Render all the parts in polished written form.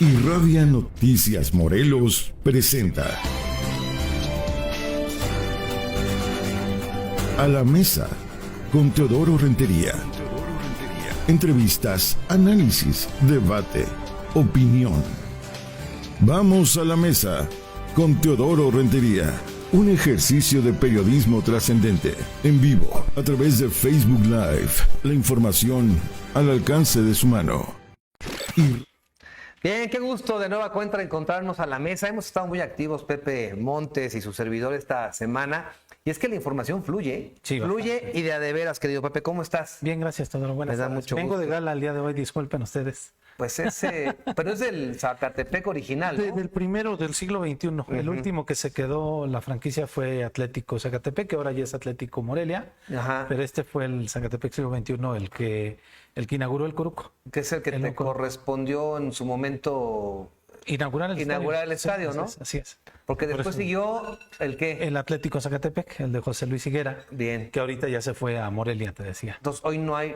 Irradia Noticias Morelos presenta A la Mesa con Teodoro Rentería. Entrevistas, análisis, debate, opinión. Vamos a la mesa con Teodoro Rentería. Un ejercicio de periodismo trascendente, en vivo, a través de Facebook Live. La información al alcance de su mano. Bien, qué gusto de nueva cuenta encontrarnos a la mesa. Hemos estado muy activos, Pepe Montes y su servidor esta semana. Y es que la información fluye, sí, fluye bastante. y de a de veras, querido Pepe. ¿Cómo estás? Bien, gracias, Teodoro. Buenas Me da tardes. mucho Vengo gusto. de gala el día de hoy, disculpen ustedes. Pues pero es del Zacatepec original, ¿no? Del primero del siglo XXI. El último que se quedó, la franquicia fue Atlético Zacatepec, que ahora ya es Atlético Morelia. Ajá. Pero este fue el Zacatepec siglo XXI, el que inauguró el Coruco. Que es el que te Coruco. correspondió en su momento Inaugurar el estadio, Sí, ¿no? Así es. Porque Por después eso, siguió el qué. el Atlético Zacatepec, el de José Luis Higuera. Bien. Que ahorita ya se fue a Morelia, te decía. Entonces hoy no hay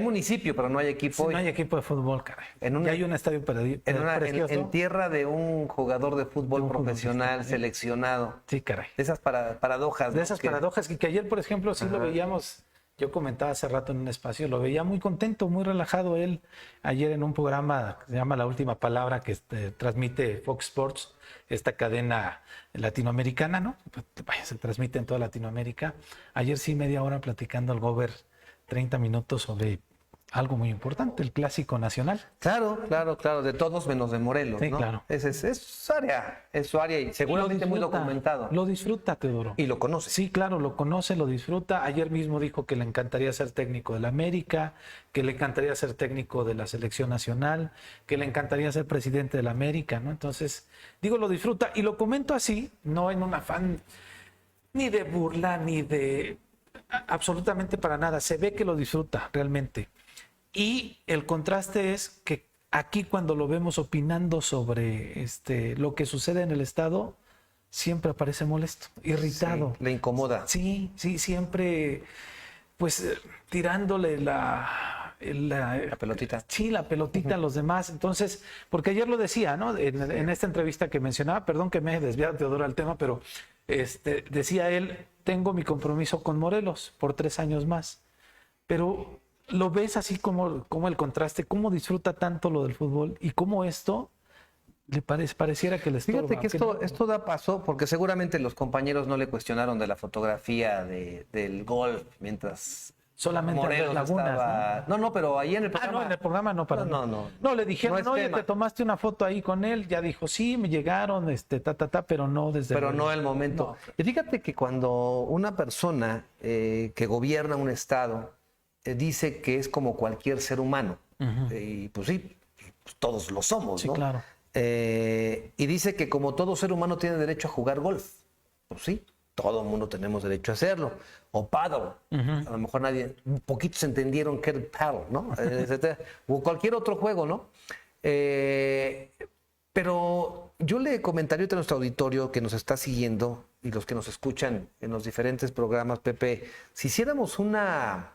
municipio, pero no hay equipo. Sí, hoy. no hay equipo de fútbol, caray. En una- Ya hay un estadio precioso. en tierra de un jugador de fútbol De un profesional futbolista. seleccionado. Sí, caray. De esas paradojas. De ¿no? esas Que- paradojas que ayer, por ejemplo, sí lo veíamos, yo comentaba hace rato en un espacio, lo veía muy contento, muy relajado él, ayer en un programa que se llama La Última Palabra, que transmite Fox Sports, esta cadena latinoamericana, ¿no? Pues, vaya, se transmite en toda Latinoamérica. Ayer sí, media hora platicando al Gober, 30 minutos sobre algo muy importante, el Clásico Nacional. Claro, de todos menos de Morelos, Sí, ¿no? claro. Es su área y seguramente muy documentado. Lo disfruta, Teodoro. Y lo conoce. Sí, claro, lo conoce, lo disfruta. Ayer mismo dijo que le encantaría ser técnico del América, que le encantaría ser técnico de la selección nacional, que le encantaría ser presidente del América, ¿no? Entonces, digo, lo disfruta y lo comento así, no en un afán ni de burla, ni de absolutamente para nada. Se ve que lo disfruta realmente. Y el contraste es que aquí cuando lo vemos opinando sobre lo que sucede en el Estado, siempre aparece molesto, irritado. Sí, le incomoda. Sí, siempre pues tirándole la pelotita. Sí, la pelotita a los demás. Entonces, porque ayer lo decía, ¿no? En esta entrevista que mencionaba, perdón que me he desviado, Teodoro, al tema, pero decía él, tengo mi compromiso con Morelos por 3 años más. Pero lo ves así como el contraste, cómo disfruta tanto lo del fútbol y cómo esto le pareciera que le estorba. Fíjate que esto da paso, porque seguramente los compañeros no le cuestionaron de la fotografía del golf mientras solamente Morelos Andrés Lagunas, estaba... No, pero ahí en el programa... no, en el programa no para No, nada. no. No, le dijeron, No es oye, tema. te tomaste una foto ahí con él, ya dijo, sí, me llegaron, pero no desde Pero luego. no el momento. No. Y fíjate que cuando una persona que gobierna un estado dice que es como cualquier ser humano, y pues sí, pues todos lo somos, Sí, ¿no? claro. Y dice que como todo ser humano tiene derecho a jugar golf. Pues sí, todo el mundo tenemos derecho a hacerlo. O paddle. A lo mejor poquitos entendieron que era el paddle, ¿no? Etcétera. O cualquier otro juego, ¿no? Pero yo le comentaría a nuestro auditorio que nos está siguiendo y los que nos escuchan en los diferentes programas, Pepe, si hiciéramos una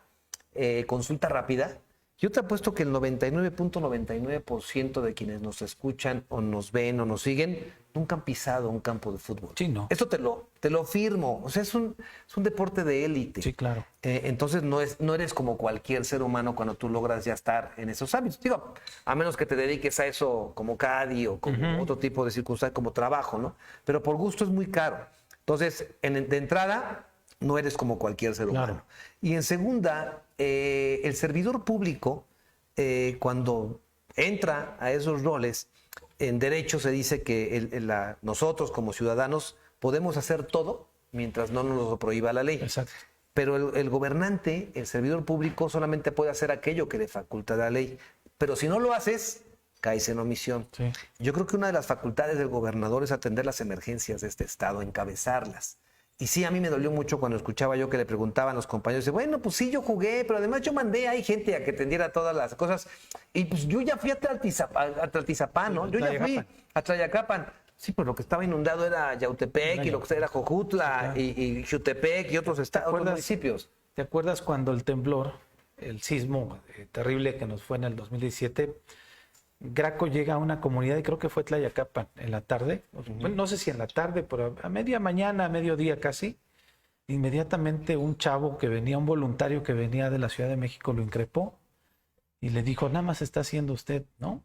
consulta rápida, yo te apuesto que el 99.99% de quienes nos escuchan o nos ven o nos siguen nunca han pisado un campo de fútbol. Sí, no. Esto te lo firmo. O sea, es un deporte de élite. Sí, claro. Entonces no eres como cualquier ser humano cuando tú logras ya estar en esos hábitos. Digo, a menos que te dediques a eso como caddy o como otro tipo de circunstancia, como trabajo, ¿no? Pero por gusto es muy caro. Entonces, de entrada, no eres como cualquier ser humano. Claro. Y en segunda, el servidor público, cuando entra a esos roles, en derecho se dice que nosotros como ciudadanos podemos hacer todo mientras no nos lo prohíba la ley. Exacto. Pero el gobernante, el servidor público, solamente puede hacer aquello que le faculta la ley. Pero si no lo haces, caes en omisión. Sí. Yo creo que una de las facultades del gobernador es atender las emergencias de este estado, encabezarlas. Y sí, a mí me dolió mucho cuando escuchaba yo que le preguntaban a los compañeros, bueno, pues sí, yo jugué, pero además yo mandé ahí gente a que atendiera todas las cosas. Y pues yo ya fui a Tlaltizapán, ¿no? Yo ya fui a Tlayacapan. Sí, pero lo que estaba inundado era Yautepec y lo que era Jojutla y Xutepec y otros municipios. ¿Te acuerdas cuando el temblor, el sismo terrible que nos fue en el 2017, Graco llega a una comunidad, y creo que fue Tlayacapan, en la tarde. Bueno, no sé si en la tarde, pero a media mañana, a mediodía casi. Inmediatamente un chavo que venía, un voluntario que venía de la Ciudad de México, lo increpó y le dijo, nada más está haciendo usted, ¿no?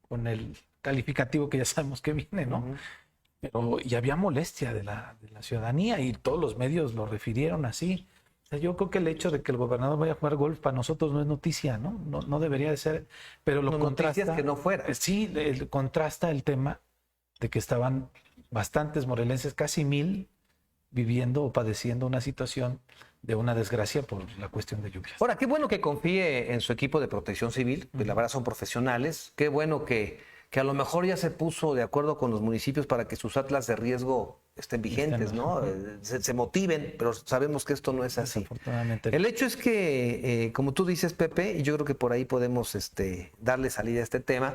Con el calificativo que ya sabemos que viene, ¿no? Pero y había molestia de la ciudadanía y todos los medios lo refirieron así. O sea, yo creo que el hecho de que el gobernador vaya a jugar golf para nosotros no es noticia, ¿no? No debería de ser, pero lo contrasta. Noticias que no fuera. Sí, contrasta el tema de que estaban bastantes morelenses, casi 1000, viviendo o padeciendo una situación de una desgracia por la cuestión de lluvias. Ahora, qué bueno que confíe en su equipo de protección civil, que la verdad son profesionales. Qué bueno que a lo mejor ya se puso de acuerdo con los municipios para que sus atlas de riesgo estén vigentes, ¿no? Se motiven, pero sabemos que esto no es así. El hecho es que, como tú dices, Pepe, y yo creo que por ahí podemos darle salida a este tema,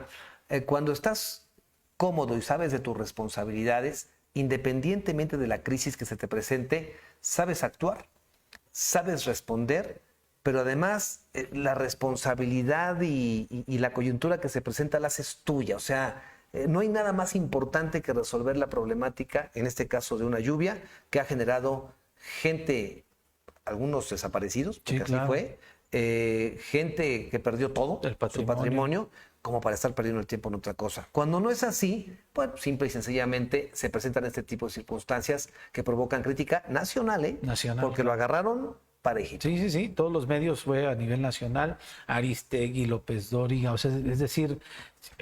cuando estás cómodo y sabes de tus responsabilidades, independientemente de la crisis que se te presente, sabes actuar, sabes responder, pero además la responsabilidad y la coyuntura que se presenta la haces tuya. O sea, no hay nada más importante que resolver la problemática, en este caso de una lluvia, que ha generado gente, algunos desaparecidos, porque así fue, gente que perdió todo, su patrimonio, como para estar perdiendo el tiempo en otra cosa. Cuando no es así, pues simple y sencillamente se presentan este tipo de circunstancias que provocan crítica nacional, porque lo agarraron parejito. Sí, todos los medios fue a nivel nacional, Aristegui, López Dóriga, o sea, es decir,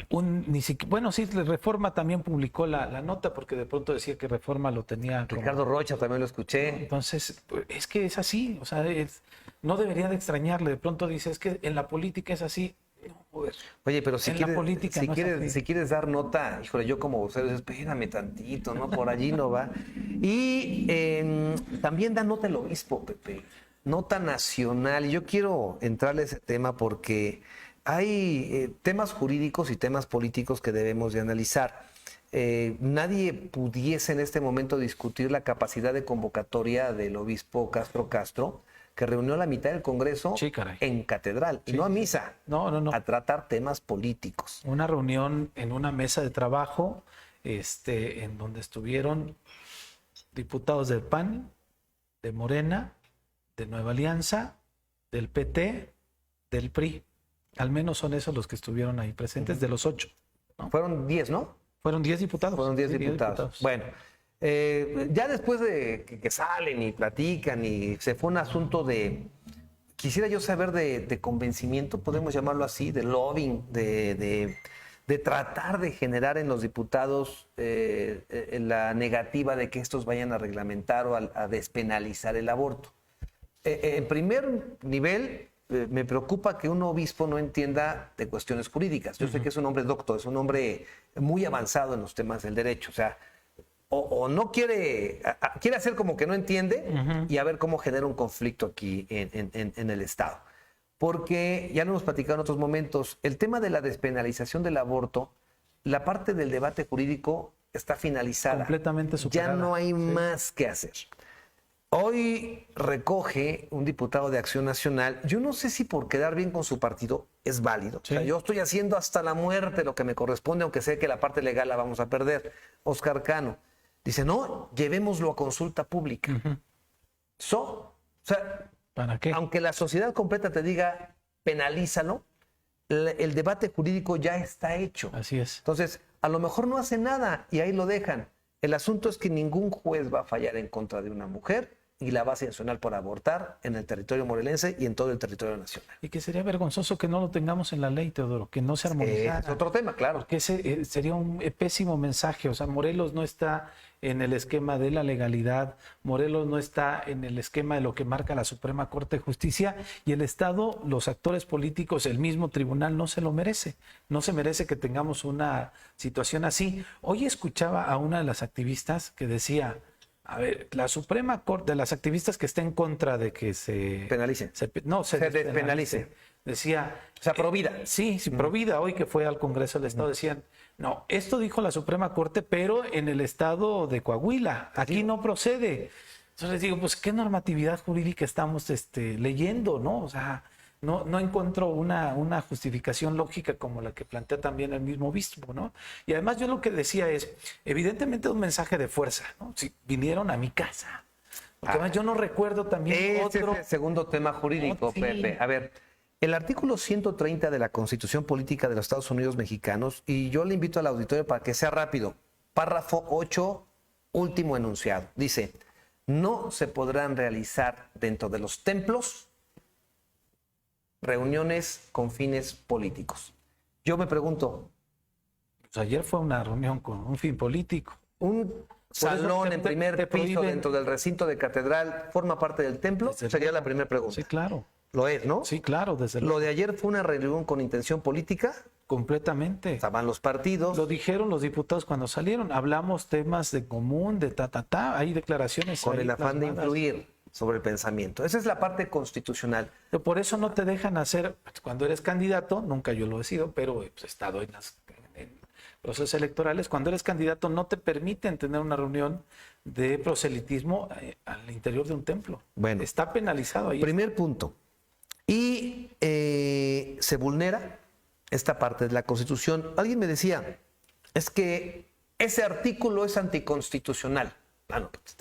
bueno, sí, Reforma también publicó la nota, porque de pronto decía que Reforma lo tenía... Ricardo Rocha también lo escuché. Entonces, es que es así, o sea, no debería de extrañarle, de pronto dice, es que en la política es así. Oye, pero si quieres dar nota, híjole, yo como vocero, espérame tantito, ¿no? Por allí no va. Y también da nota el obispo, Pepe, nota nacional. Y yo quiero entrarle a ese tema porque hay temas jurídicos y temas políticos que debemos de analizar. Nadie pudiese en este momento discutir la capacidad de convocatoria del obispo Castro, que reunió a la mitad del Congreso en catedral, y no a misa, a tratar temas políticos. Una reunión en una mesa de trabajo en donde estuvieron diputados del PAN, de Morena, de Nueva Alianza, del PT, del PRI. Al menos son esos los que estuvieron ahí presentes, de los 8. ¿no? Fueron 10, ¿no? Fueron 10 diputados. Fueron 10 diputados. Bueno. Ya después de que salen y platican y se fue un asunto de, quisiera yo saber de convencimiento, podemos llamarlo así, de lobbying, de tratar de generar en los diputados la negativa de que estos vayan a reglamentar o a despenalizar el aborto. En primer nivel, me preocupa que un obispo no entienda de cuestiones jurídicas. Yo sé que es un hombre docto, es un hombre muy avanzado en los temas del derecho, o sea, o no quiere hacer como que no entiende y a ver cómo genera un conflicto aquí en el Estado. Porque ya lo hemos platicado en otros momentos, el tema de la despenalización del aborto, la parte del debate jurídico está finalizada. Completamente superada. Ya no hay más que hacer. Hoy recoge un diputado de Acción Nacional, yo no sé si por quedar bien con su partido es válido. O sea, yo estoy haciendo hasta la muerte lo que me corresponde, aunque sé que la parte legal la vamos a perder. Oscar Cano dice, no, llevémoslo a consulta pública. O sea, ¿para qué? Aunque la sociedad completa te diga, penalízalo, el debate jurídico ya está hecho. Así es. Entonces, a lo mejor no hace nada y ahí lo dejan. El asunto es que ningún juez va a fallar en contra de una mujer y la va a sancionar por abortar en el territorio morelense y en todo el territorio nacional. Y que sería vergonzoso que no lo tengamos en la ley, Teodoro, que no se armonizara. Es otro tema, claro. Porque ese sería un pésimo mensaje. O sea, Morelos no está en el esquema de la legalidad, Morelos no está en el esquema de lo que marca la Suprema Corte de Justicia, y el Estado, los actores políticos, el mismo tribunal no se lo merece. No se merece que tengamos una situación así. Hoy escuchaba a una de las activistas que decía, a ver, la Suprema Corte, de las activistas que está en contra de que se penalice. Se despenalice. Decía, o sea, Provida. Sí, Provida, hoy que fue al Congreso del Estado, decían, no, esto dijo la Suprema Corte, pero en el estado de Coahuila, aquí no procede. Entonces les digo, pues, ¿qué normatividad jurídica estamos leyendo, no? O sea, no encuentro una justificación lógica como la que plantea también el mismo obispo, ¿no? Y además yo lo que decía es, evidentemente un mensaje de fuerza, ¿no? Si vinieron a mi casa. Porque además yo no recuerdo también otro... Es el segundo tema jurídico, Sí. Pepe. A ver, el artículo 130 de la Constitución Política de los Estados Unidos Mexicanos, y yo le invito al auditorio para que sea rápido, párrafo 8, último enunciado, dice, no se podrán realizar dentro de los templos reuniones con fines políticos. Yo me pregunto, Pues ayer fue una reunión con un fin político. ¿un salón en primer piso prohíben... dentro del recinto de catedral forma parte del templo? Desde Sería luego. la primera pregunta. Sí, claro. Lo es, ¿no? Sí, claro, desde luego. Lo de ayer fue una reunión con intención política. Completamente. Estaban los partidos. Lo dijeron los diputados cuando salieron. Hablamos temas de común, de Hay declaraciones Con ahí el afán de plasmadas. influir sobre el pensamiento. Esa es la parte constitucional. Pero por eso no te dejan hacer, cuando eres candidato, nunca yo lo he sido, pero he estado en procesos electorales, cuando eres candidato no te permiten tener una reunión de proselitismo al interior de un templo. Bueno. Está penalizado ahí. Primer punto. Y se vulnera esta parte de la Constitución. Alguien me decía, es que ese artículo es anticonstitucional. Bueno, pues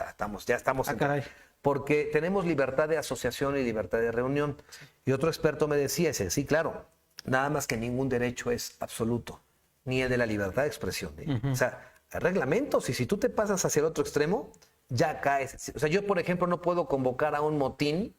ya estamos Ah, caray. porque tenemos libertad de asociación y libertad de reunión. Y otro experto me decía, sí, claro, nada más que ningún derecho es absoluto, ni el de la libertad de expresión. O sea, hay reglamentos, y si tú te pasas hacia el otro extremo, ya caes. O sea, yo, por ejemplo, no puedo convocar a un motín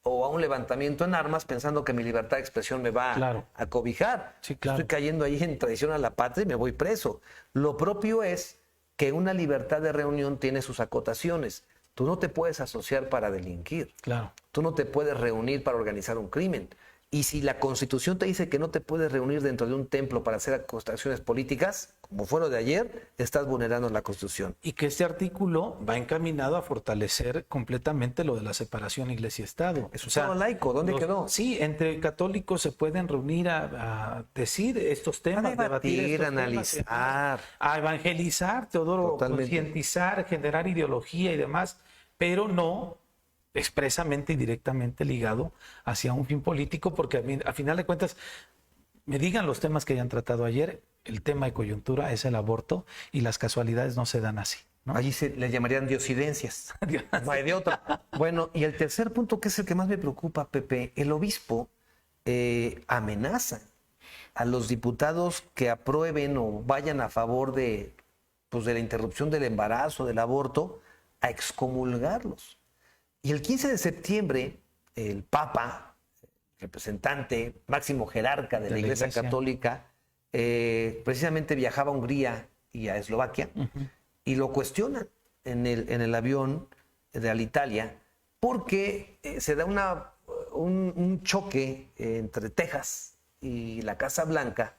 o a un levantamiento en armas pensando que mi libertad de expresión me va Claro. a cobijar. Sí, claro. Estoy cayendo ahí en traición a la patria y me voy preso. Lo propio es que una libertad de reunión tiene sus acotaciones. Tú no te puedes asociar para delinquir. Claro. Tú no te puedes reunir para organizar un crimen. Y si la Constitución te dice que no te puedes reunir dentro de un templo para hacer acotaciones políticas, como fue lo de ayer, estás vulnerando la Constitución. Y que este artículo va encaminado a fortalecer completamente lo de la separación iglesia-estado. Es un Estado laico, ¿dónde quedó? Sí, entre católicos se pueden reunir a decir estos temas, debatir, debatir estos analizar. temas, a evangelizar, Teodoro, Totalmente. concientizar, generar ideología y demás, pero no expresamente y directamente ligado hacia un fin político, porque a final de cuentas, me digan los temas que hayan tratado ayer, el tema de coyuntura es el aborto y las casualidades no se dan así, ¿no? Allí se le llamarían diosidencias. No hay de otra. Bueno, y el tercer punto, que es el que más me preocupa, Pepe, el obispo amenaza a los diputados que aprueben o vayan a favor de la interrupción del embarazo, del aborto, a excomulgarlos. Y el 15 de septiembre, el Papa, representante, máximo jerarca de la Iglesia Católica, precisamente viajaba a Hungría y a Eslovaquia, y lo cuestionan en el avión de Alitalia, porque se da un choque entre Texas y la Casa Blanca.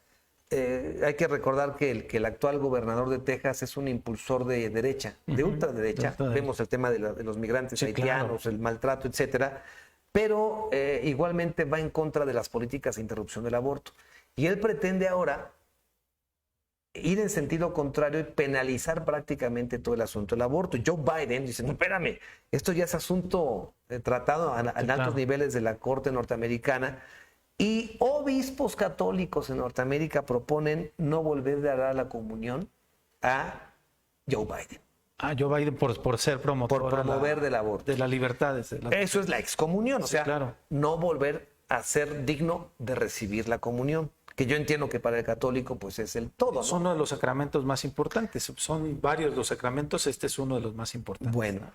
Hay que recordar que el actual gobernador de Texas es un impulsor de derecha, de ultraderecha. Vemos el tema de los migrantes haitianos, el maltrato, etcétera. Pero igualmente va en contra de las políticas de interrupción del aborto. Y él pretende ahora ir en sentido contrario y penalizar prácticamente todo el asunto del aborto. Joe Biden dice, no, espérame, esto ya es asunto tratado en altos niveles de la Corte norteamericana. Y obispos católicos en Norteamérica proponen no volver a dar la comunión a Joe Biden. Joe Biden por ser promotor. Por promover del aborto. De las libertades. Eso es la excomunión, o sea, claro. No volver a ser digno de recibir la comunión, que yo entiendo que para el católico pues es el todo, ¿no? Es uno de los sacramentos más importantes. Son varios los sacramentos, este es uno de los más importantes. Bueno,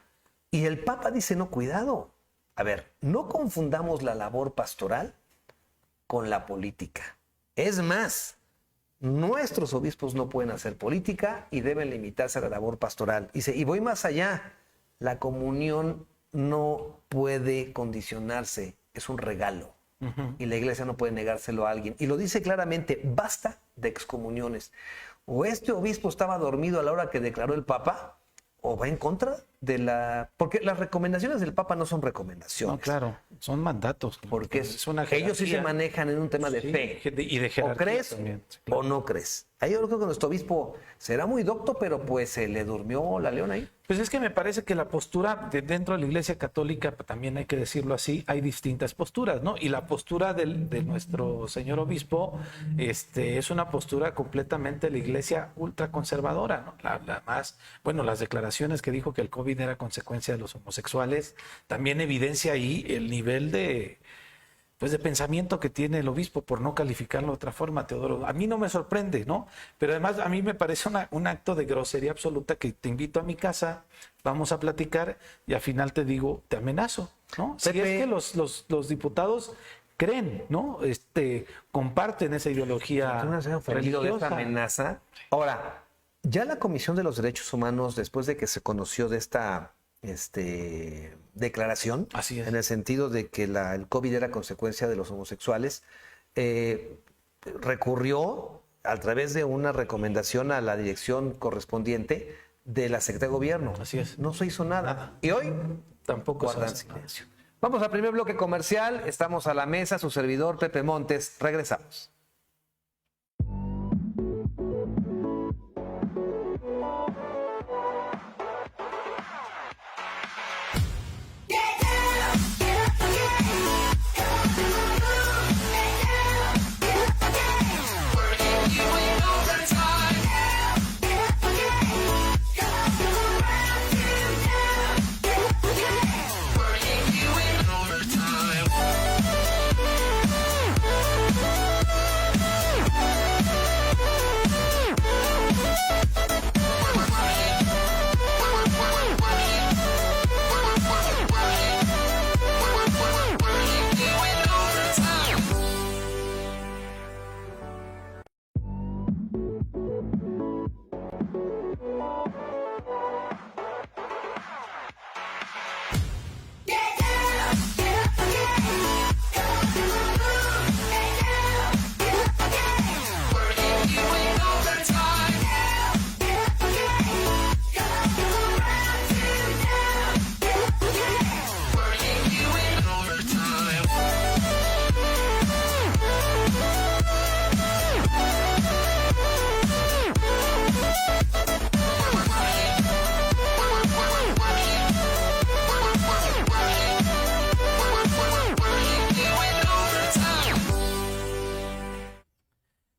y el Papa dice, no, cuidado. A ver, no confundamos la labor pastoral con la política. Es más, nuestros obispos no pueden hacer política y deben limitarse a la labor pastoral. Y voy más allá. La comunión no puede condicionarse, es un regalo. Y la iglesia no puede negárselo a alguien. Y lo dice claramente, basta de excomuniones. O este obispo estaba dormido a la hora que declaró el Papa, o va en contra porque las recomendaciones del Papa no son recomendaciones. No, claro, son mandatos. Porque es una ellos sí se jerarquía. manejan en un tema de Sí, fe. y de jerarquía O crees también, sí, claro. o no crees. Ahí yo creo que nuestro obispo será muy docto, pero pues se le durmió la leona ahí. Pues es que me parece que la postura dentro de la Iglesia Católica, también hay que decirlo así, hay distintas posturas, ¿no? Y la postura de nuestro señor obispo es una postura completamente de la Iglesia ultraconservadora, ¿no? Bueno, las declaraciones que dijo que el COVID era consecuencia de los homosexuales, también evidencia ahí el nivel de pensamiento que tiene el obispo, por no calificarlo de otra forma, Teodoro. A mí no me sorprende, ¿no? Pero además a mí me parece un acto de grosería absoluta, que te invito a mi casa, vamos a platicar y al final te digo, te amenazo, ¿no? Si es que los diputados creen, ¿no? Comparten esa ideología ofendido de esta religiosa. amenaza. Ahora, ya la Comisión de los Derechos Humanos, después de que se conoció de esta declaración, Así es. en el sentido de que el COVID era consecuencia de los homosexuales, recurrió a través de una recomendación a la dirección correspondiente de la Secretaría de Gobierno. Así es. No se hizo nada. Y hoy Tampoco se guardan hace nada. silencio. Vamos al primer bloque comercial. Estamos a la mesa, su servidor Pepe Montes. Regresamos.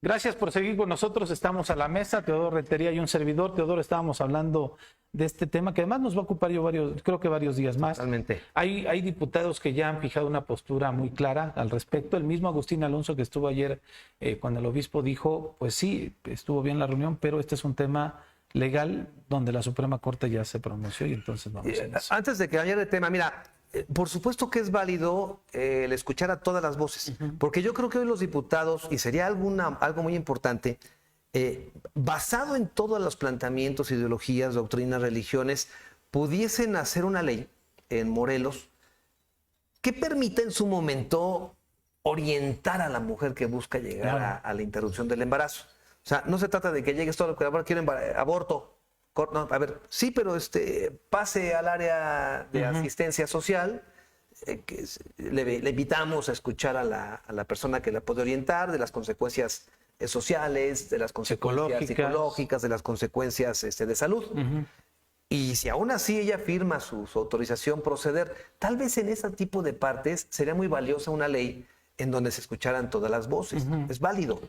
Gracias por seguir con nosotros. Estamos a la mesa, Teodoro Rentería y un servidor. Teodoro, estábamos hablando de este tema que además nos va a ocupar creo que varios días más. Totalmente. Hay diputados que ya han fijado una postura muy clara al respecto. El mismo Agustín Alonso, que estuvo ayer cuando el obispo dijo, pues sí, estuvo bien la reunión, pero este es un tema legal donde la Suprema Corte ya se pronunció y entonces vamos a eso. Antes de que vaya de tema, mira, por supuesto que es válido el escuchar a todas las voces, porque yo creo que hoy los diputados, y sería algo muy importante, basado en todos los planteamientos, ideologías, doctrinas, religiones, pudiesen hacer una ley en Morelos que permita en su momento orientar a la mujer que busca llegar a la interrupción del embarazo. O sea, no se trata de que llegues todo lo que ahora quieren aborto. No, a ver, sí, pero pase al área de asistencia social, que le invitamos a escuchar a la persona que la puede orientar de las consecuencias sociales, de las consecuencias psicológicas, de las consecuencias de salud. Y si aún así ella firma su autorización proceder, tal vez en ese tipo de partes sería muy valiosa una ley en donde se escucharan todas las voces. Es válido.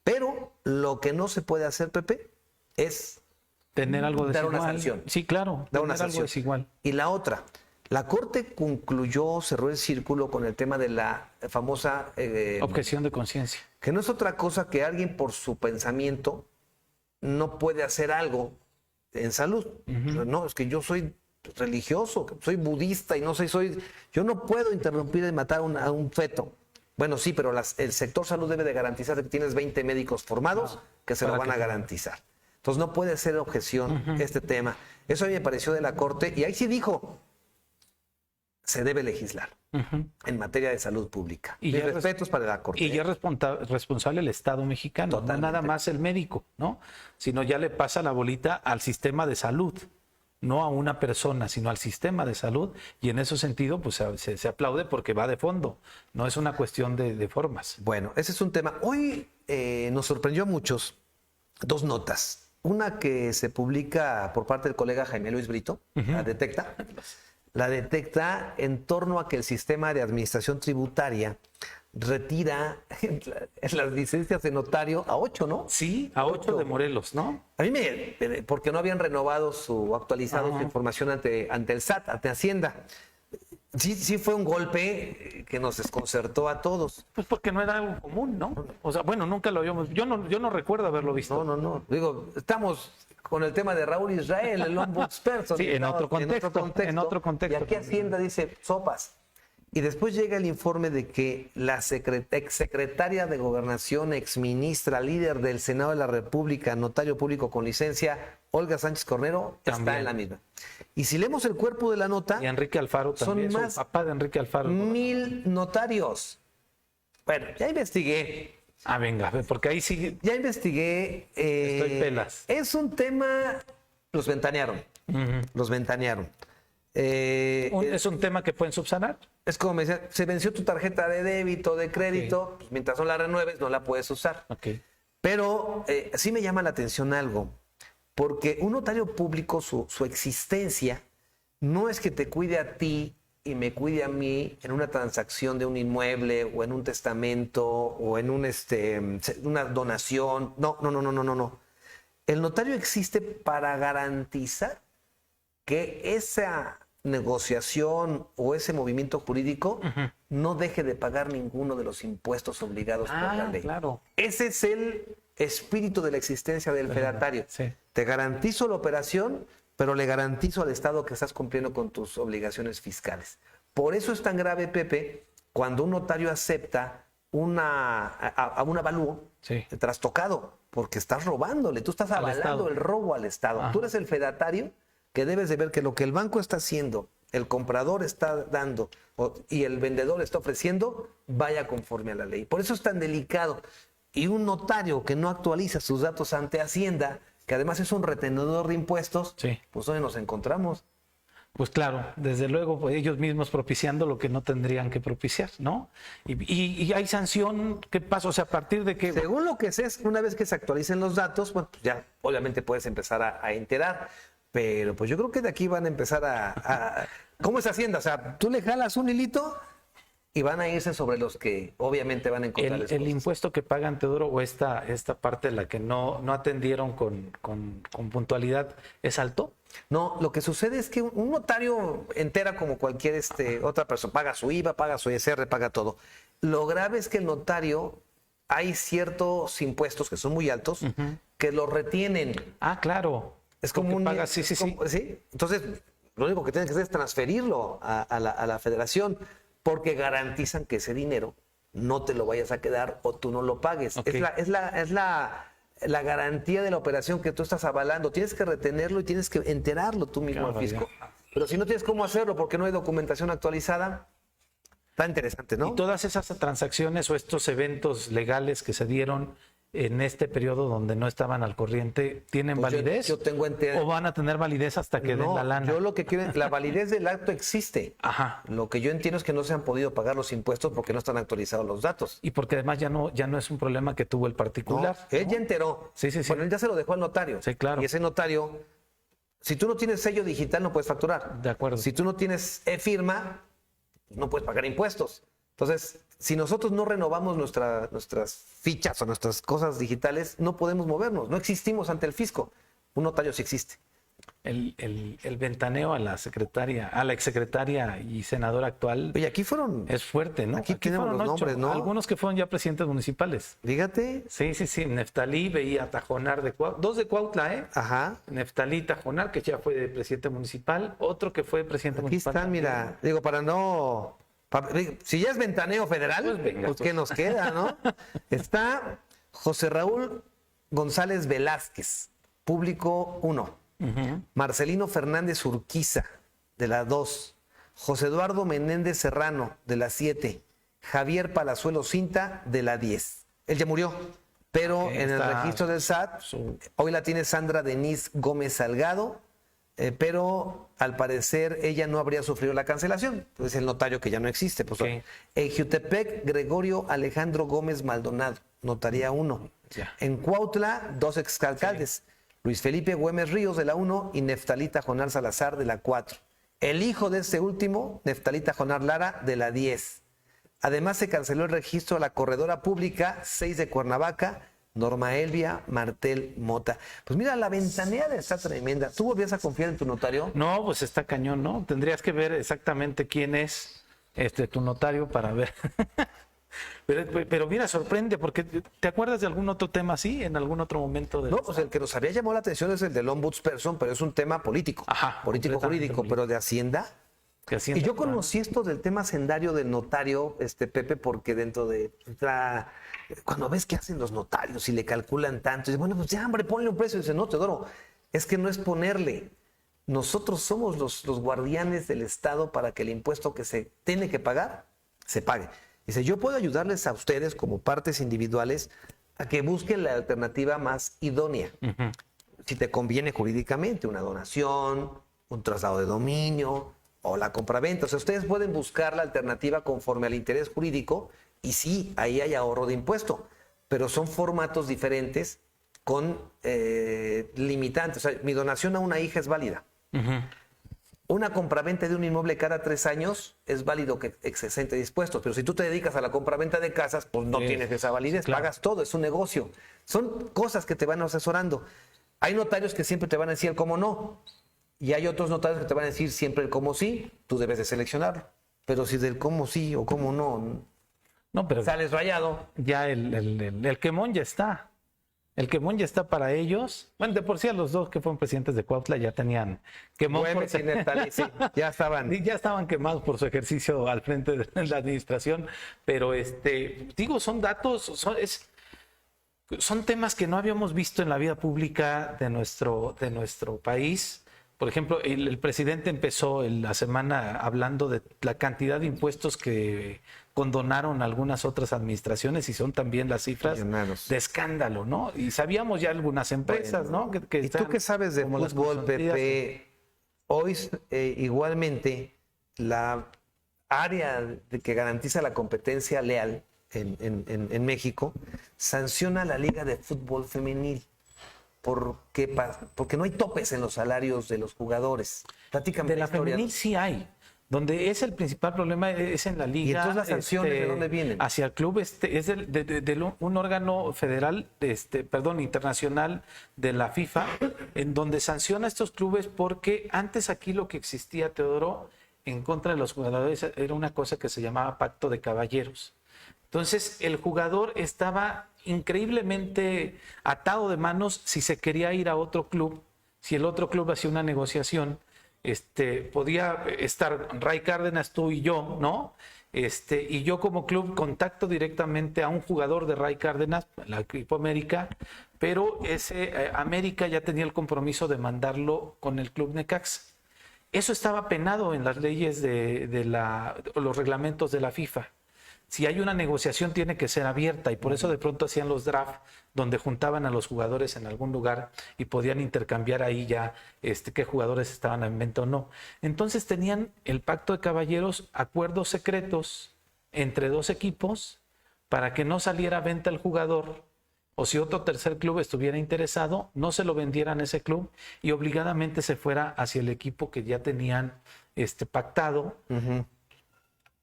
Pero lo que no se puede hacer, Pepe, es tener algo dar desigual. una sanción. Sí, claro. Dar una tener algo sanción. desigual. Y la otra, la Corte cerró el círculo con el tema de la famosa objeción de conciencia. Que no es otra cosa que alguien por su pensamiento no puede hacer algo en salud. No, es que yo soy religioso, soy budista y yo no puedo interrumpir y matar a un feto. Bueno, sí, pero el sector salud debe de garantizar que tienes 20 médicos formados que se lo van a garantizar. Entonces no puede ser objeción este tema. Eso a mí me pareció de la Corte y ahí sí dijo, se debe legislar en materia de salud pública. Y respetos para la Corte. Y ya es responsable el Estado mexicano, Totalmente. no nada más el médico, ¿no? Sino ya le pasa la bolita al sistema de salud. no a una persona, sino al sistema de salud, y en ese sentido pues se aplaude porque va de fondo, no es una cuestión de formas. Bueno, ese es un tema. Hoy nos sorprendió a muchos dos notas. Una que se publica por parte del colega Jaime Luis Brito, la detecta en torno a que el sistema de administración tributaria retira las licencias de notario a 8, ¿no? Sí, a 8 de Morelos, ¿no? A mí porque no habían renovado actualizado su información ante el SAT, ante Hacienda. Sí fue un golpe que nos desconcertó a todos. Pues porque no era algo común, ¿no? O sea, bueno, nunca lo habíamos... Yo no recuerdo haberlo visto. No. Digo, estamos con el tema de Raúl Israel, el ombudsperson. Sí, en otro contexto. Y aquí Hacienda dice, sopas. Y después llega el informe de que la exsecretaria de Gobernación, exministra, líder del Senado de la República, notario público con licencia, Olga Sánchez Cornero, está en la misma. Y si leemos el cuerpo de la nota... Y Enrique Alfaro también, son más su papá de Enrique Alfaro. 1,000 notarios. Bueno, ya investigué. Ah, venga, porque ahí sí... Ya investigué. Estoy pelas. Es un tema... Los ventanearon. Los ventanearon. ¿Es un tema que pueden subsanar? Es como me decían, se venció tu tarjeta de débito, de crédito, pues mientras no la renueves no la puedes usar. Okay. Pero sí me llama la atención algo, porque un notario público, su existencia, no es que te cuide a ti y me cuide a mí en una transacción de un inmueble o en un testamento o en una donación. No. El notario existe para garantizar que esa negociación o ese movimiento jurídico no deje de pagar ninguno de los impuestos obligados por la ley. Claro. Ese es el espíritu de la existencia del fedatario. Sí. Te garantizo la operación, pero le garantizo al Estado que estás cumpliendo con tus obligaciones fiscales. Por eso es tan grave, Pepe, cuando un notario acepta un avalúo trastocado, porque estás robándole, tú estás avalando el robo al Estado. Tú eres el fedatario que debes de ver que lo que el banco está haciendo, el comprador está dando y el vendedor está ofreciendo, vaya conforme a la ley. Por eso es tan delicado. Y un notario que no actualiza sus datos ante Hacienda, que además es un retenedor de impuestos, pues ¿dónde nos encontramos? Pues claro, desde luego, pues ellos mismos propiciando lo que no tendrían que propiciar, ¿no? Y hay sanción, ¿qué pasa? O sea, a partir de que... Según lo que sé, una vez que se actualicen los datos, bueno, pues ya obviamente puedes empezar a enterar. Pero pues yo creo que de aquí van a empezar ¿Cómo es Hacienda? O sea, tú le jalas un hilito y van a irse sobre los que obviamente van a encontrar el impuesto que pagan, Teodoro, o esta parte de la que no atendieron con puntualidad, ¿es alto? No, lo que sucede es que un notario entera como cualquier otra persona, paga su IVA, paga su ISR, paga todo. Lo grave es que el notario, hay ciertos impuestos que son muy altos que los retienen. Ah, claro. Es como pagas, sí. ¿sí? Entonces, lo único que tienes que hacer es transferirlo a la federación, porque garantizan que ese dinero no te lo vayas a quedar o tú no lo pagues. Okay. Es la garantía de la operación que tú estás avalando. Tienes que retenerlo y tienes que enterarlo tú mismo al fisco. Pero si no tienes cómo hacerlo porque no hay documentación actualizada, está interesante, ¿no? Y todas esas transacciones o estos eventos legales que se dieron en este periodo donde no estaban al corriente, ¿tienen validez? Yo tengo ¿O van a tener validez hasta que den la lana? Yo lo que quiero, la validez del acto existe. Ajá. Lo que yo entiendo es que no se han podido pagar los impuestos porque no están actualizados los datos. Y porque además ya no es un problema que tuvo el particular. No, él ya enteró. Sí. Bueno, él ya se lo dejó al notario. Sí, claro. Y ese notario, si tú no tienes sello digital, no puedes facturar. De acuerdo. Si tú no tienes e-firma, no puedes pagar impuestos. Entonces, si nosotros no renovamos nuestras fichas o nuestras cosas digitales, no podemos movernos, no existimos ante el fisco. Un notario sí existe. El ventaneo a la exsecretaria y senadora actual. Oye, aquí fueron... Es fuerte, ¿no? Aquí tenemos los nombres, ¿no? Algunos que fueron ya presidentes municipales. Fíjate. Sí. Neftalí, veía Tajonar de Cuautla, 2 de Cuautla, Ajá. Neftalí Tajonar, que ya fue presidente municipal, otro que fue presidente municipal. Aquí están, mira, digo, para no... Si ya es ventaneo federal, pues ¿qué nos queda, no? Está José Raúl González Velázquez, público 1. Marcelino Fernández Urquiza, de la 2. José Eduardo Menéndez Serrano, de la 7. Javier Palazuelo Cinta, de la 10. Él ya murió, pero en el registro del SAT, hoy la tiene Sandra Denise Gómez Salgado, pero al parecer ella no habría sufrido la cancelación. Es el notario que ya no existe. Pues, Ok. en Jutepec, Gregorio Alejandro Gómez Maldonado, notaría 1. Ya. En Cuautla, 2 exalcaldes, Luis Felipe Güemes Ríos de la 1 y Neftalita Jonar Salazar de la 4. El hijo de este último, Neftalita Jonar Lara, de la 10. Además, se canceló el registro a la corredora pública 6 de Cuernavaca, Norma Elvia Martel Mota. Pues mira, la ventaneada está tremenda. ¿Tú volvías a confiar en tu notario? No, pues está cañón, ¿no? Tendrías que ver exactamente quién es tu notario para ver. Pero mira, sorprende, porque ¿te acuerdas de algún otro tema así en algún otro momento? No, pues el que nos había llamado la atención es el del ombudsperson, pero es un tema político, Ajá, político completamente jurídico, político. pero de Hacienda. Que Hacienda Y yo Urbana. conocí esto del tema hacendario del notario, Pepe, porque dentro de cuando ves que hacen los notarios y le calculan tanto, dice, bueno, pues ya, hombre, ponle un precio. Y dice, no, Teodoro, es que no es ponerle. Nosotros somos los guardianes del Estado para que el impuesto que se tiene que pagar, se pague. Dice, yo puedo ayudarles a ustedes como partes individuales a que busquen la alternativa más idónea. Si te conviene jurídicamente, una donación, un traslado de dominio o la compraventa. O sea, ustedes pueden buscar la alternativa conforme al interés jurídico y sí, ahí hay ahorro de impuesto, pero son formatos diferentes con limitantes. O sea, mi donación a una hija es válida. Una compraventa de un inmueble cada 3 años es válido que se entre dispuestos, pero si tú te dedicas a la compraventa de casas, pues no tienes esa validez, claro. pagas todo, es un negocio. Son cosas que te van asesorando. Hay notarios que siempre te van a decir el cómo no, y hay otros notarios que te van a decir siempre el cómo sí, tú debes de seleccionarlo. Pero si del cómo sí o cómo No, pero sales rayado. ya el quemón ya está. El quemón ya está para ellos. Bueno, de por sí a los dos que fueron presidentes de Cuautla ya tenían quemón. Güemes y Neftalí, sí, ya estaban. Y ya estaban quemados por su ejercicio al frente de la administración. Pero digo, son datos, son temas que no habíamos visto en la vida pública de nuestro país. Por ejemplo, el presidente empezó la semana hablando de la cantidad de impuestos que condonaron algunas otras administraciones y son también las cifras Millonarios. de escándalo, ¿no? Y sabíamos ya algunas empresas, ¿no? Que ¿Y tú están qué sabes de como las fútbol, consentidas. Pepe? Hoy igualmente la área que garantiza la competencia leal en México sanciona a la Liga de Fútbol Femenil. Porque no hay topes en los salarios de los jugadores. Platícame De la historia. femenil sí hay. Donde es el principal problema es en la liga. ¿Y entonces las sanciones de dónde vienen? Hacia el club es de un órgano federal, internacional de la FIFA, en donde sanciona a estos clubes porque antes aquí lo que existía, Teodoro, en contra de los jugadores era una cosa que se llamaba pacto de caballeros. Entonces el jugador estaba increíblemente atado de manos si se quería ir a otro club, si el otro club hacía una negociación. Podía estar Ray Cárdenas, tú y yo, ¿no? Y yo como club contacto directamente a un jugador de Ray Cárdenas, el equipo América, pero ese América ya tenía el compromiso de mandarlo con el club Necaxa. Eso estaba penado en las leyes los reglamentos de la FIFA. Si hay una negociación tiene que ser abierta y por eso de pronto hacían los drafts donde juntaban a los jugadores en algún lugar y podían intercambiar ahí ya qué jugadores estaban en venta o no. Entonces tenían el pacto de caballeros, acuerdos secretos entre dos equipos para que no saliera a venta el jugador o si otro tercer club estuviera interesado, no se lo vendieran a ese club y obligadamente se fuera hacia el equipo que ya tenían pactado.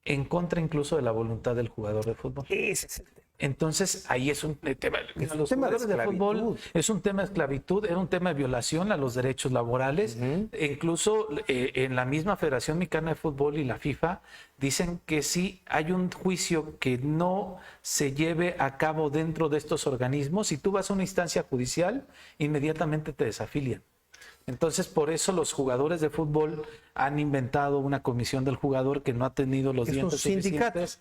En contra incluso de la voluntad del jugador de fútbol. Entonces, ahí es un tema. Los jugadores de fútbol es un tema de esclavitud, era un tema de violación a los derechos laborales. E incluso en la misma Federación Mexicana de Fútbol y la FIFA dicen que si hay un juicio que no se lleve a cabo dentro de estos organismos, si tú vas a una instancia judicial, inmediatamente te desafilian. Entonces, por eso los jugadores de fútbol han inventado una comisión del jugador que no ha tenido los dientes suficientes.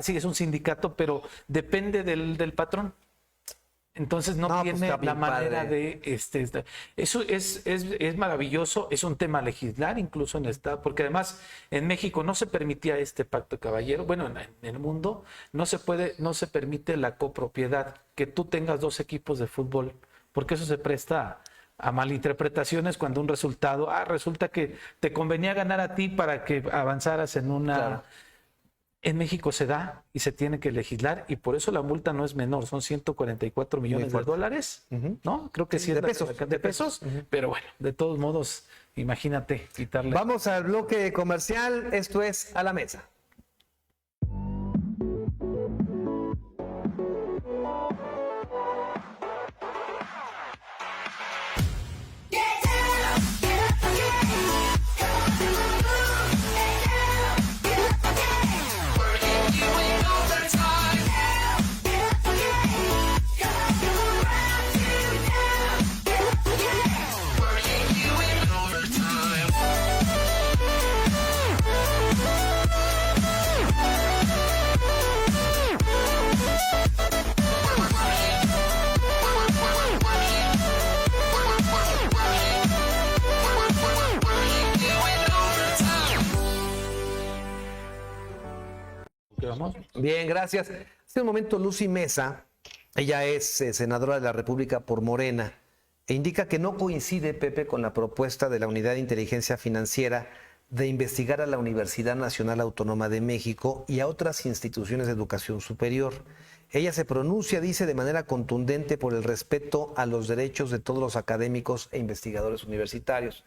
Sí, es un sindicato, pero depende del patrón. Entonces no tiene la manera de... Eso es maravilloso, es un tema a legislar incluso en el Estado, porque además en México no se permitía este pacto de caballero. Bueno, en el mundo no se permite la copropiedad, que tú tengas dos equipos de fútbol, porque eso se presta a malinterpretaciones cuando un resultado, resulta que te convenía ganar a ti para que avanzaras en una... Claro. En México se da y se tiene que legislar y por eso la multa no es menor, son 144 millones de dólares, ¿no? Creo que sí es de pesos. de pesos, pero bueno, de todos modos, imagínate quitarle. Vamos al bloque comercial, esto es A la Mesa. Bien, gracias. Hace un momento Lucy Mesa, ella es senadora de la República por Morena, e indica que no coincide, Pepe, con la propuesta de la Unidad de Inteligencia Financiera de investigar a la Universidad Nacional Autónoma de México y a otras instituciones de educación superior. Ella se pronuncia, dice, de manera contundente por el respeto a los derechos de todos los académicos e investigadores universitarios.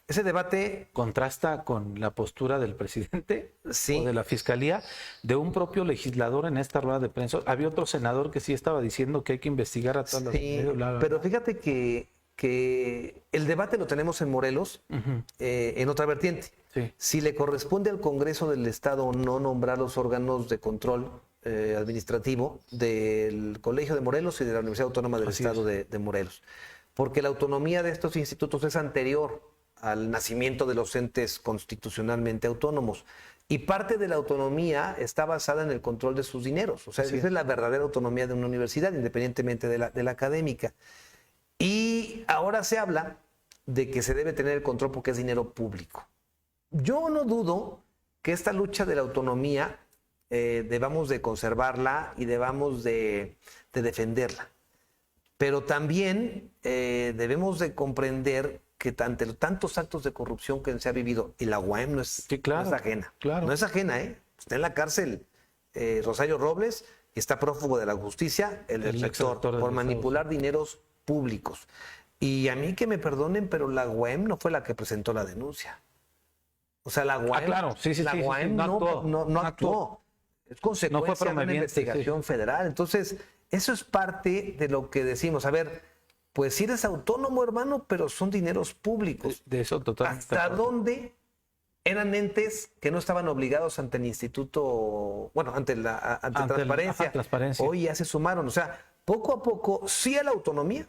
Ese debate contrasta con la postura del presidente sí. o de la fiscalía, de un propio legislador en esta rueda de prensa. Había otro senador que sí estaba diciendo que hay que investigar a todas las... Pero fíjate que el debate lo tenemos en Morelos, en otra vertiente. Sí. Si le corresponde al Congreso del Estado o no nombrar los órganos de control administrativo del Colegio de Morelos y de la Universidad Autónoma del Estado de Morelos. Porque la autonomía de estos institutos es anterior al nacimiento de los entes constitucionalmente autónomos. Y parte de la autonomía está basada en el control de sus dineros. O sea, esa es la verdadera autonomía de una universidad, independientemente de la académica. Y ahora se habla de que se debe tener el control porque es dinero público. Yo no dudo que esta lucha de la autonomía debamos de conservarla y debamos de defenderla. Pero también debemos de comprender que ante tantos actos de corrupción que se ha vivido, y la UAM no es, no es ajena. Claro. No es ajena, ¿eh? Está en la cárcel Rosario Robles y está prófugo de la justicia, el rector, por manipular dineros públicos. Y a mí que me perdonen, pero la UAM no fue la que presentó la denuncia. O sea, la UAM, no actuó. Es consecuencia de una investigación federal. Entonces, eso es parte de lo que decimos. A ver, pues sí eres autónomo, hermano, pero son dineros públicos. De eso totalmente. ¿Hasta dónde eran entes que no estaban obligados ante el instituto, bueno, ante transparencia? Hoy ya se sumaron. O sea, poco a poco sí a la autonomía,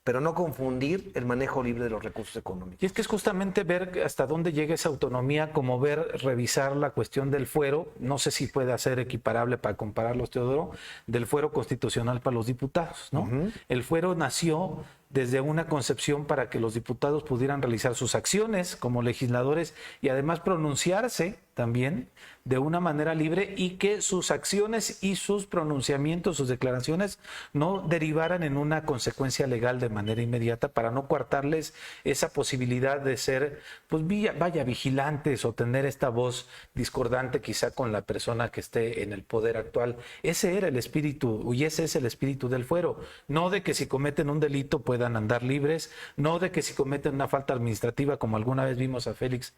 pero no confundir el manejo libre de los recursos económicos. Y es que es justamente ver hasta dónde llega esa autonomía, como revisar la cuestión del fuero, no sé si puede ser equiparable para compararlos, Teodoro, del fuero constitucional para los diputados, ¿no? El fuero nació desde una concepción para que los diputados pudieran realizar sus acciones como legisladores y además pronunciarse también de una manera libre y que sus acciones y sus pronunciamientos, sus declaraciones no derivaran en una consecuencia legal de manera inmediata para no coartarles esa posibilidad de ser, pues vaya, vigilantes o tener esta voz discordante quizá con la persona que esté en el poder actual. Ese era el espíritu y ese es el espíritu del fuero, no de que si cometen un delito puedan andar libres, no de que si cometen una falta administrativa, como alguna vez vimos a Félix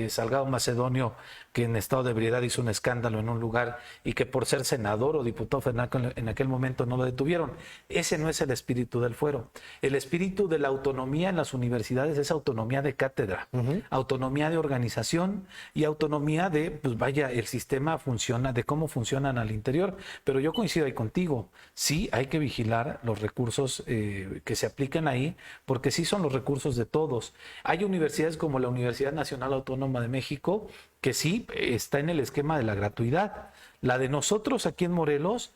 Salgado Macedonio, que en estado de ebriedad hizo un escándalo en un lugar y que por ser senador o diputado federal en aquel momento no lo detuvieron. Ese no es el espíritu del fuero. El espíritu de la autonomía en las universidades es autonomía de cátedra, autonomía de organización y autonomía de, pues vaya, el sistema funciona, de cómo funcionan al interior. Pero yo coincido ahí contigo, sí hay que vigilar los recursos que se aplican ahí, porque sí son los recursos de todos. Hay universidades como la Universidad Nacional Autónoma de México, que sí está en el esquema de la gratuidad. La de nosotros aquí en Morelos,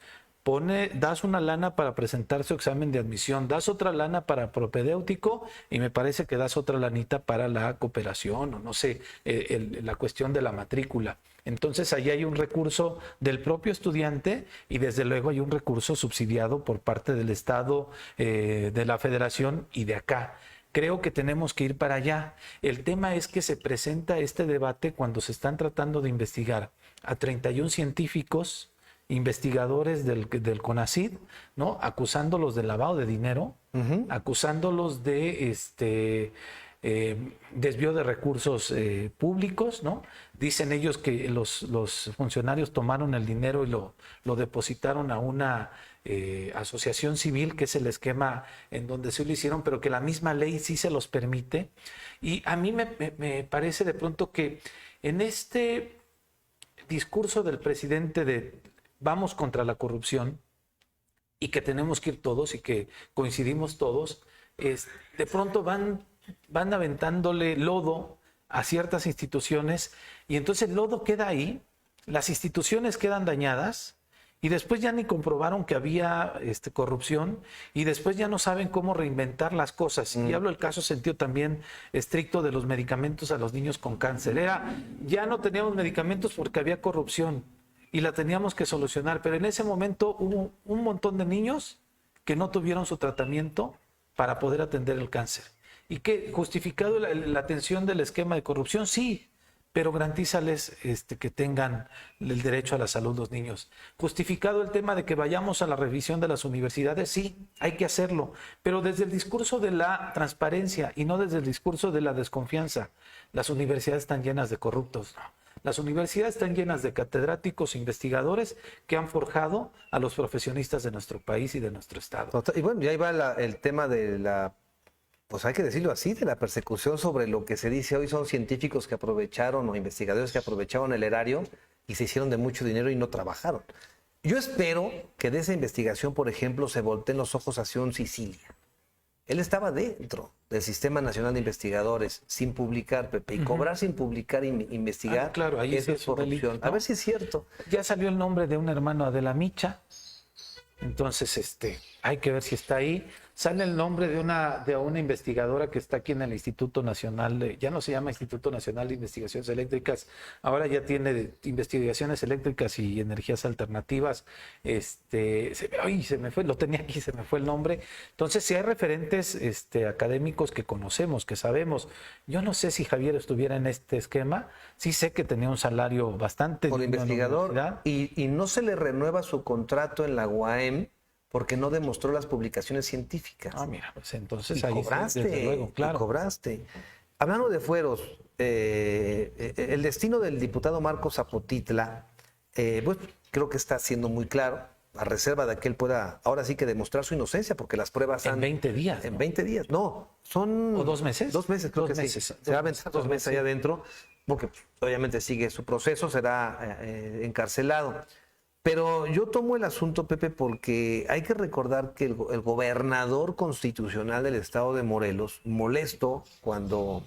das una lana para presentar su examen de admisión, das otra lana para propedéutico y me parece que das otra lanita para la cooperación o no sé, la cuestión de la matrícula. Entonces ahí hay un recurso del propio estudiante y desde luego hay un recurso subsidiado por parte del Estado, de la Federación y de acá. Creo que tenemos que ir para allá. El tema es que se presenta este debate cuando se están tratando de investigar a 31 científicos, investigadores del CONACYT, ¿no? Acusándolos de lavado de dinero, acusándolos de desvío de recursos públicos, ¿no? Dicen ellos que los funcionarios tomaron el dinero y lo depositaron a una asociación civil, que es el esquema en donde se lo hicieron, pero que la misma ley sí se los permite. Y a mí me parece de pronto que en este discurso del presidente de vamos contra la corrupción y que tenemos que ir todos y que coincidimos todos, de pronto van aventándole lodo a ciertas instituciones y entonces el lodo queda ahí, las instituciones quedan dañadas y después ya ni comprobaron que había corrupción y después ya no saben cómo reinventar las cosas. Y hablo del caso sentido también estricto de los medicamentos a los niños con cáncer. Ya no teníamos medicamentos porque había corrupción y la teníamos que solucionar, pero en ese momento hubo un montón de niños que no tuvieron su tratamiento para poder atender el cáncer. ¿Y qué? ¿Justificado la atención del esquema de corrupción? Sí, pero garantízales que tengan el derecho a la salud los niños. ¿Justificado el tema de que vayamos a la revisión de las universidades? Sí, hay que hacerlo, pero desde el discurso de la transparencia y no desde el discurso de la desconfianza. Las universidades están llenas de corruptos, ¿no? Las universidades están llenas de catedráticos, investigadores que han forjado a los profesionistas de nuestro país y de nuestro estado. Y bueno, y ahí va el tema de pues hay que decirlo así, de la persecución sobre lo que se dice hoy son científicos que aprovecharon o investigadores que aprovecharon el erario y se hicieron de mucho dinero y no trabajaron. Yo espero que de esa investigación, por ejemplo, se volteen los ojos hacia un Sicilia. Él estaba dentro del Sistema Nacional de Investigadores sin publicar, Pepe, y cobrar sin publicar e investigar. Claro, ahí eso sí es corrupción. Delito, ¿no? A ver si es cierto. Ya salió el nombre de un hermano de la Micha, entonces hay que ver si está ahí. Sale el nombre de una investigadora que está aquí en el Instituto Nacional, ya no se llama Instituto Nacional de Investigaciones Eléctricas, ahora ya tiene investigaciones eléctricas y energías alternativas. Se me fue, lo tenía aquí, se me fue el nombre. Entonces, si hay referentes académicos que conocemos, que sabemos, yo no sé si Javier estuviera en este esquema, sí sé que tenía un salario bastante por digno en la investigador universidad. y no se le renueva su contrato en la UAM porque no demostró las publicaciones científicas. Ah, mira, pues entonces y ahí cobraste, sí, desde luego, claro. y cobraste. Hablando de fueros, el destino del diputado Marcos Zapotitla, pues creo que está siendo muy claro, a reserva de que él pueda ahora sí que demostrar su inocencia, porque las pruebas En 20 días. En ¿no? 20 días, no, son... ¿O 2 meses? 2 meses, creo 2 que meses, sí. dos Se va a meses, aventar 2 meses allá adentro, porque obviamente sigue su proceso, será encarcelado. Pero yo tomo el asunto, Pepe, porque hay que recordar que el gobernador constitucional del estado de Morelos, molesto cuando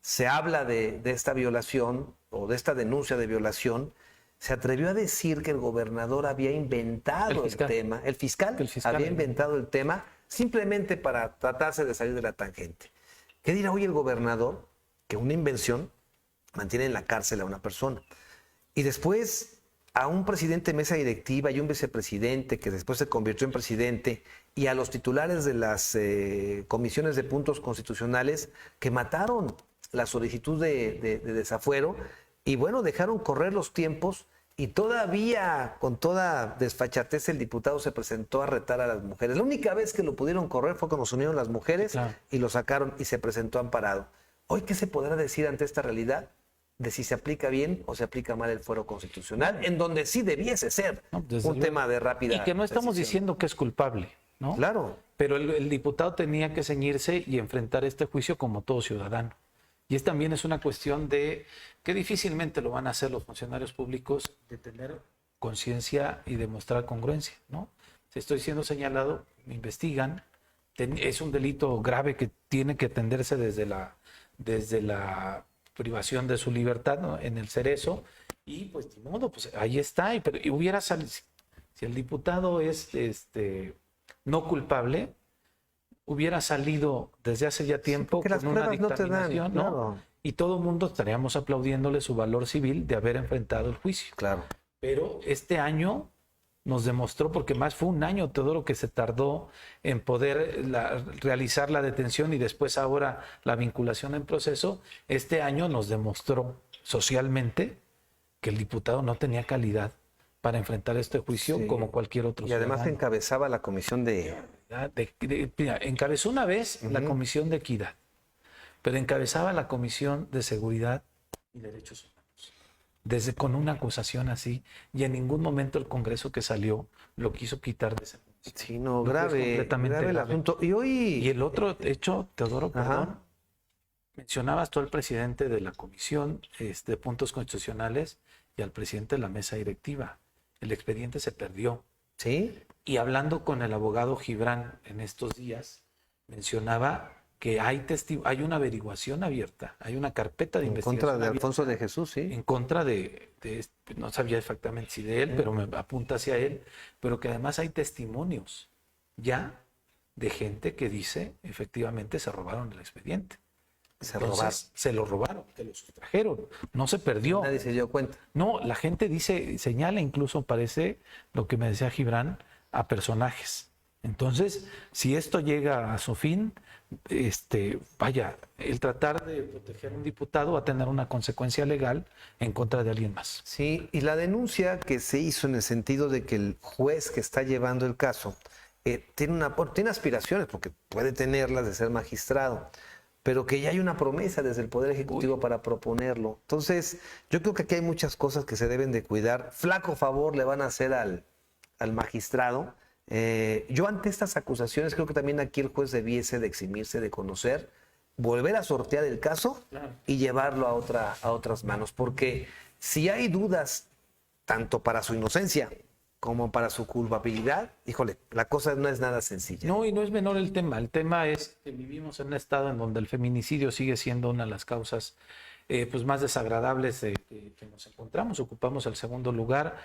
se habla de esta violación o de esta denuncia de violación, se atrevió a decir que el gobernador había inventado el tema, el fiscal había inventado el tema simplemente para tratarse de salir de la tangente. ¿Qué dirá hoy el gobernador? Que una invención mantiene en la cárcel a una persona. Y después a un presidente de mesa directiva y un vicepresidente que después se convirtió en presidente y a los titulares de las comisiones de puntos constitucionales que mataron la solicitud de desafuero y bueno, dejaron correr los tiempos y todavía con toda desfachatez el diputado se presentó a retar a las mujeres. La única vez que lo pudieron correr fue cuando se unieron las mujeres, claro, y lo sacaron y se presentó amparado. Hoy, ¿qué se podrá decir ante esta realidad? De si se aplica bien o se aplica mal el fuero constitucional, en donde sí debiese ser un tema de rápida y que no estamos diciendo que es culpable, ¿no? Claro. Pero el diputado tenía que ceñirse y enfrentar este juicio como todo ciudadano. Y también es una cuestión de que difícilmente lo van a hacer los funcionarios públicos, de tener conciencia y demostrar congruencia, ¿no? Si estoy siendo señalado, me investigan, es un delito grave que tiene que atenderse desde la privación de su libertad, ¿no? En el Cerezo, y pues de modo, pues ahí está, y hubiera salido, si el diputado es no culpable, hubiera salido desde hace ya tiempo con una dictaminación, ¿no? Claro. Y todo el mundo estaríamos aplaudiéndole su valor civil de haber enfrentado el juicio. Claro. Pero este año nos demostró, porque más fue un año, Teodoro, que se tardó en poder realizar la detención y después ahora la vinculación en proceso. Este año nos demostró socialmente que el diputado no tenía calidad para enfrentar este juicio como cualquier otro Y además ciudadano. encabezaba la comisión Mira, encabezó una vez la Comisión de Equidad, pero encabezaba la Comisión de Seguridad y Derechos Humanos. Con una acusación así, y en ningún momento el Congreso que salió lo quiso quitar de esa comisión. Sí, no, Lo que es grave completamente el grave. asunto. Y hoy... Y el otro hecho, Teodoro, Ajá. perdón, mencionabas tú al presidente de la Comisión de Puntos Constitucionales y al presidente de la mesa directiva. El expediente se perdió. ¿Sí? Y hablando con el abogado Gibran en estos días, mencionaba que hay una averiguación abierta, hay una carpeta de En investigación contra de abierta Alfonso de Jesús, sí. en contra no sabía exactamente si de él, pero me apunta hacia él, pero que además hay testimonios ya de gente que dice efectivamente se robaron el expediente. Entonces, se lo robaron, se lo sustrajeron, no se perdió. Nadie se dio cuenta. No, la gente señala incluso, parece, lo que me decía Gibran, a personajes. Entonces, si esto llega a su fin, vaya, el tratar de proteger a un diputado va a tener una consecuencia legal en contra de alguien más. Sí, y la denuncia que se hizo en el sentido de que el juez que está llevando el caso tiene aspiraciones, porque puede tenerlas de ser magistrado, pero que ya hay una promesa desde el Poder Ejecutivo para proponerlo. Entonces, yo creo que aquí hay muchas cosas que se deben de cuidar. Flaco favor le van a hacer al magistrado. Yo ante estas acusaciones creo que también aquí el juez debiese de eximirse de conocer, volver a sortear el caso y llevarlo a otras manos, porque si hay dudas tanto para su inocencia como para su culpabilidad, híjole, la cosa no es nada sencilla. No, y no es menor el tema. El tema es que vivimos en un estado en donde el feminicidio sigue siendo una de las causas pues más desagradables que nos encontramos. Ocupamos el segundo lugar.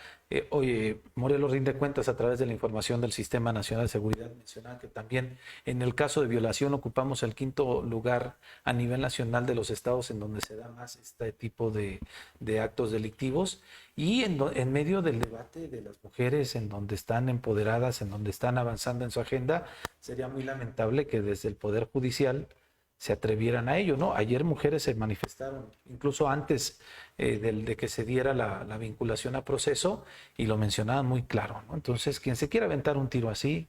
Hoy Morelos rinde cuentas a través de la información del Sistema Nacional de Seguridad. Mencionaba que también en el caso de violación ocupamos el quinto lugar a nivel nacional de los estados en donde se da más este tipo de actos delictivos. Y en medio del debate de las mujeres, en donde están empoderadas, en donde están avanzando en su agenda, sería muy lamentable que desde el Poder Judicial se atrevieran a ello, ¿no? Ayer mujeres se manifestaron, incluso antes de que se diera la vinculación a proceso, y lo mencionaban muy claro, ¿no? Entonces, quien se quiera aventar un tiro así,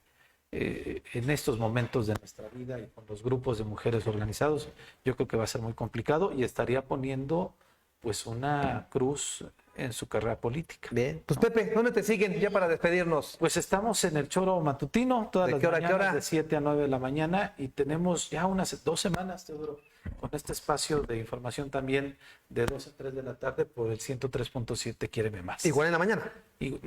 en estos momentos de nuestra vida y con los grupos de mujeres organizados, yo creo que va a ser muy complicado y estaría poniendo pues una cruz en su carrera política. Bien, pues Pepe, ¿dónde te siguen ya para despedirnos? Pues estamos en el Choro Matutino todas las mañanas de 7 a 9 de la mañana y tenemos ya unas 2 semanas, Teodoro, con este espacio de información también de 2 a 3 de la tarde por el 103.7 Quiéreme Más. Igual en la mañana. Y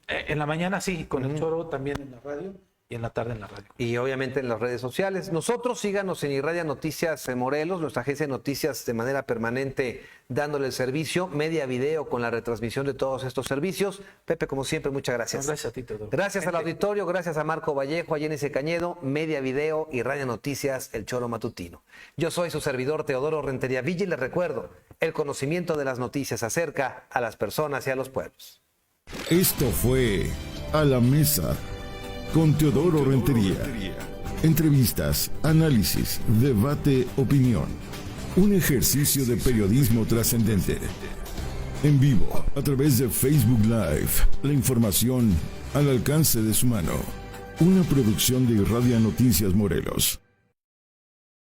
en la mañana sí, con el Choro también en la radio y en la tarde en la radio. Y obviamente en las redes sociales. Nosotros síganos en Irradia Noticias Morelos, nuestra agencia de noticias de manera permanente dándole el servicio, media video con la retransmisión de todos estos servicios. Pepe, como siempre, muchas gracias. Gracias a ti, Teodoro. Gracias al auditorio, gracias a Marco Vallejo, a Yenice Cañedo, media video y Radio Noticias, El Choro Matutino. Yo soy su servidor Teodoro Rentería Villa y les recuerdo, el conocimiento de las noticias acerca a las personas y a los pueblos. Esto fue A la Mesa con Teodoro Rentería. Entrevistas, análisis, debate, opinión. Un ejercicio de periodismo trascendente. En vivo, a través de Facebook Live. La información al alcance de su mano. Una producción de Irradia Noticias Morelos.